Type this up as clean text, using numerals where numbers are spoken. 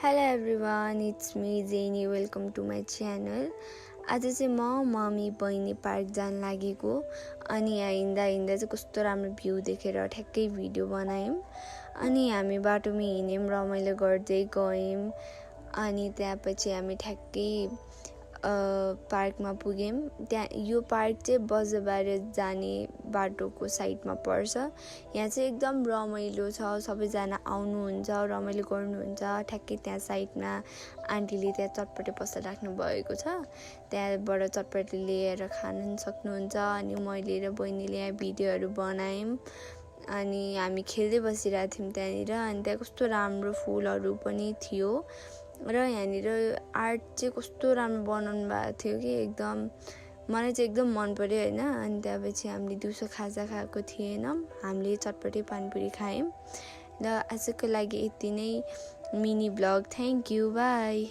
Hello everyone, it's me Zaini. Welcome to my channel. आज चाहिँ mummy बहिनी park जान लागेको अनि यहाँ हिँड्दा हिँड्दा चाहिँ कस्तो राम्रो भ्यू देखेर ठ्याक्कै भिडियो बनायौं अनि हामी बाटोमा हिँड्यौं रमाइलो गर्दै गयौं अनि त्यसपछि हामी ठ्याक्कै पार्कमा पुग्यौं। त्यहाँ यो पार्क चाहिँ बजारबारे जाने बाटोको साइडमा पर्छ। यहाँ चाहिँ एकदम रमाइलो छ, सबैजना आउनुहुन्छ, रमाइलो गर्नुहुन्छ। ठ्याक्कै त्यहाँ साइडमा आन्टीले त्यहाँ चटपटे पसल राख्नु भएको छ, त्यहाँबाट चटपटे लिएर खान सक्नुहुन्छ। अनि मैले र बहिनीले यहाँ भिडियोहरू बनायौं अनि हामी खेल्दै बसिरहेको थियौं त्यहाँनिर। अनि त्यहाँ कस्तो राम्रो फुलहरू पनि थियो र यहाँनिर आर्ट चाहिँ कस्तो राम्रो बनाउनु भएको थियो कि एकदम मलाई चाहिँ एकदम मन पर्यो हैन। अनि त्यसपछि हामीले दिउँसो खाजा खाएको थिएनौं, हामीले चटपटे पानीपुरी खायौं। ल आजको लागि यति नै mini blog. Thank you, by.